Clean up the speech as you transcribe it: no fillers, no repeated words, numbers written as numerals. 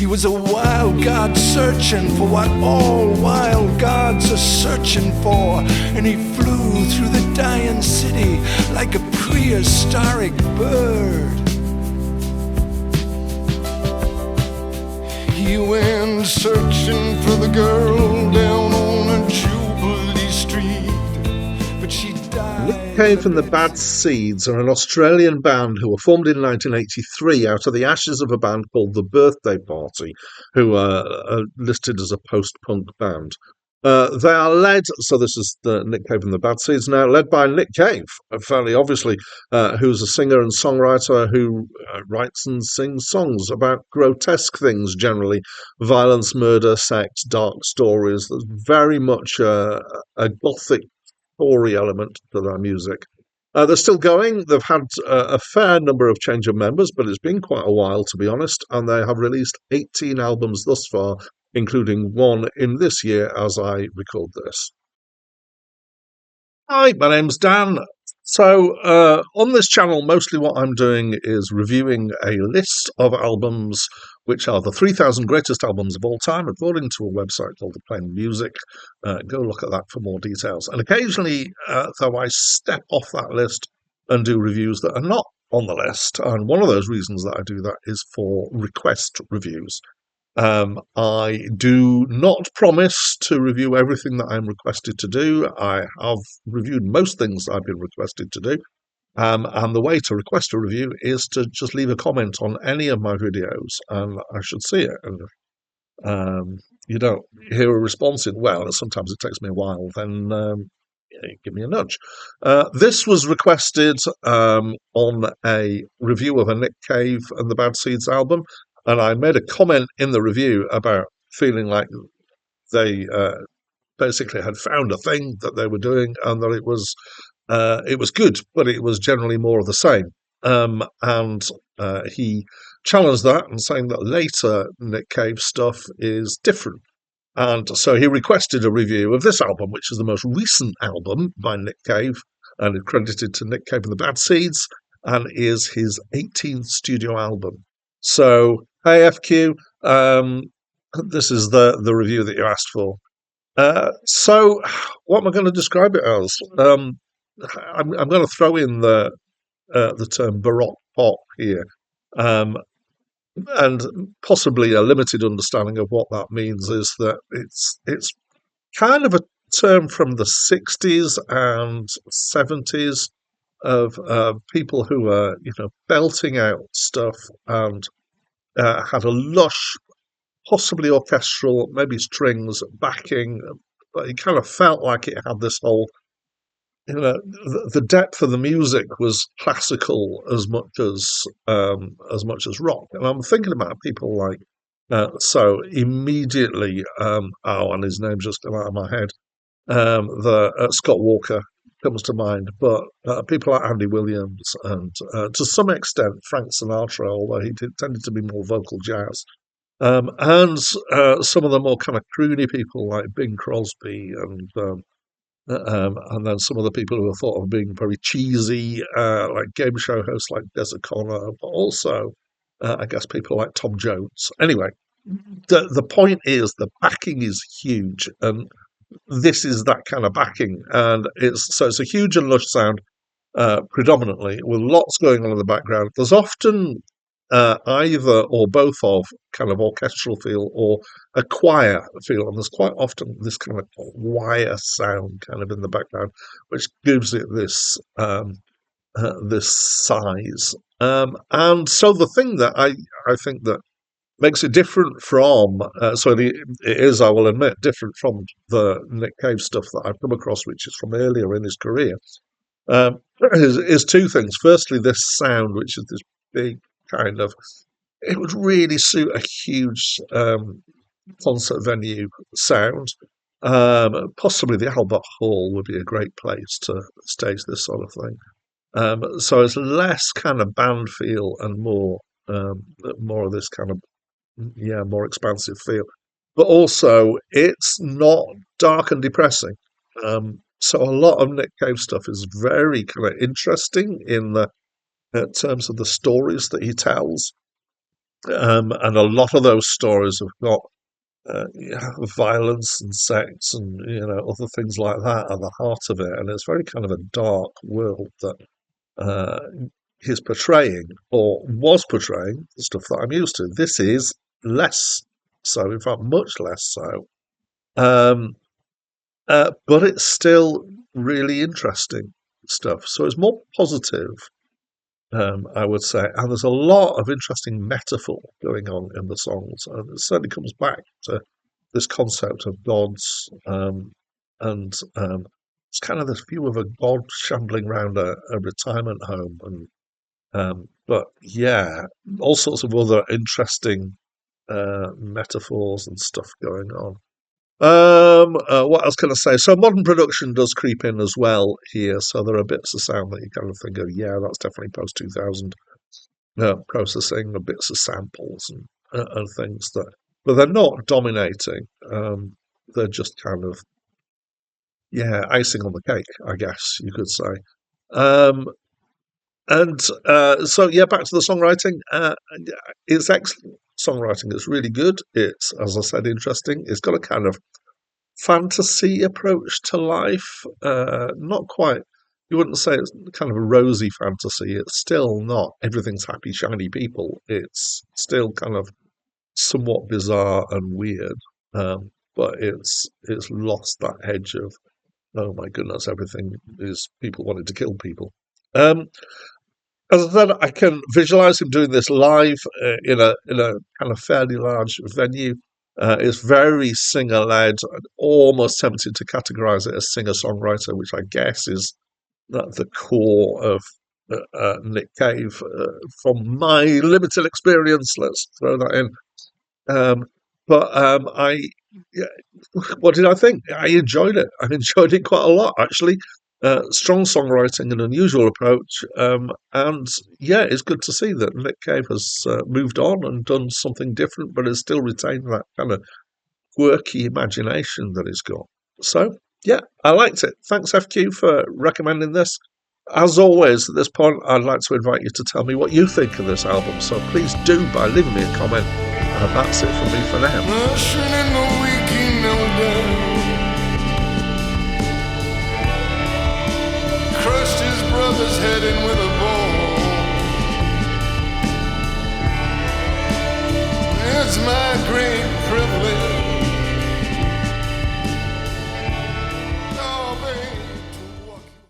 He was a wild god searching for what all wild gods are searching for, and he flew through the dying city like a prehistoric bird. He went searching for the girl down on a Jubilee Street, but she died. Nick Cave and the Bad Seeds are an Australian band who were formed in 1983 out of the ashes of a band called The Birthday Party, who are listed as a post-punk band. They are led, so this is the Nick Cave and the Bad Seeds now, led by Nick Cave, fairly obviously, who's a singer and songwriter who writes and sings songs about grotesque things generally, violence, murder, sex, dark stories. There's very much a gothic story element to their music. They're still going. They've had a fair number of change of members, but it's been quite a while, to be honest, and they have released 18 albums thus far, including one in this year as I record this. Hi, my name's Dan. So on this channel, mostly what I'm doing is reviewing a list of albums, which are the 3,000 greatest albums of all time, according to a website called Plain Music. Go look at that for more details. And occasionally, though, I step off that list and do reviews that are not on the list. And one of those reasons that I do that is for request reviews. I do not promise to review everything that I'm requested to do. I have reviewed most things I've been requested to do. And the way to request a review is to just leave a comment on any of my videos, and I should see it. And you don't hear a response in, well, sometimes it takes me a while, then give me a nudge. This was requested on a review of a Nick Cave and the Bad Seeds album. And I made a comment in the review about feeling like they basically had found a thing that they were doing, and that it was good, but it was generally more of the same. And he challenged that and saying that later Nick Cave stuff is different. And so he requested a review of this album, which is the most recent album by Nick Cave, and is credited to Nick Cave and the Bad Seeds, and is his 18th studio album. So, hey FQ, this is the review that you asked for. So, what am I going to describe it as? I'm going to throw in the term baroque pop here, and possibly a limited understanding of what that means is that it's kind of a term from the 60s and 70s of people who are, belting out stuff and had a lush, possibly orchestral, maybe strings backing, but it kind of felt like it had this whole, the depth of the music was classical as much as rock. And I'm thinking about people like, so immediately, and his name's just come out of my head, Scott Walker comes to mind, but people like Andy Williams and to some extent Frank Sinatra, although he tended to be more vocal jazz, and some of the more kind of croony people like Bing Crosby, and then some of the people who are thought of being very cheesy, like game show hosts like Des O'Connor, but also I guess people like Tom Jones. Anyway, the point is the backing is huge, and this is that kind of backing, and it's a huge and lush sound, predominantly, with lots going on in the background. There's often either or both of kind of orchestral feel or a choir feel, and there's quite often this kind of choir sound kind of in the background, which gives it this size. And so the thing that I think that makes it different from, it is, I will admit, different from the Nick Cave stuff that I've come across, which is from earlier in his career, is two things. Firstly, this sound, which is this big kind of, it would really suit a huge concert venue sound. Possibly the Albert Hall would be a great place to stage this sort of thing. So it's less kind of band feel and more of this kind of, more expansive feel. But also, it's not dark and depressing. So a lot of Nick Cave stuff is very kind of interesting in terms of the stories that he tells. and a lot of those stories have got violence and sex and other things like that at the heart of it, and it's very kind of a dark world that uh, he's portraying or was portraying the stuff that I'm used to. This is less so, in fact, much less so. Um, but it's still really interesting stuff. So it's more positive, I would say. And there's a lot of interesting metaphor going on in the songs. And it certainly comes back to this concept of gods. And it's kind of this view of a god shambling around a retirement home. But yeah, all sorts of other interesting metaphors and stuff going on. What else can I say? So modern production does creep in as well here. So there are bits of sound that you kind of think of, yeah, that's definitely post 2000 processing, and bits of samples and things that, but they're not dominating. They're just kind of, yeah, icing on the cake, I guess you could say. Um, and so yeah, back to the songwriting. It's excellent songwriting. It's really good. It's, as I said, interesting. It's got a kind of fantasy approach to life. Not quite, you wouldn't say it's kind of a rosy fantasy. It's still not everything's happy, shiny people. It's still kind of somewhat bizarre and weird. But it's lost that edge of, oh my goodness, everything is people wanting to kill people. Um, as I said, I can visualize him doing this live in a kind of fairly large venue. It's very singer led. Almost tempted to categorize it as singer songwriter, which I guess is the core of Nick Cave. From my limited experience, let's throw that in. Um, but yeah, what did I think? I enjoyed it. I enjoyed it quite a lot, actually. Strong songwriting, an unusual approach, and yeah, it's good to see that Nick Cave has moved on and done something different, but has still retained that kind of quirky imagination that he's got. So yeah, I liked it. Thanks, FQ, for recommending this. As always, at this point, I'd like to invite you to tell me what you think of this album. So please do by leaving me a comment. And that's it from me for now. Crushed his brother's head in with a bone. It's my great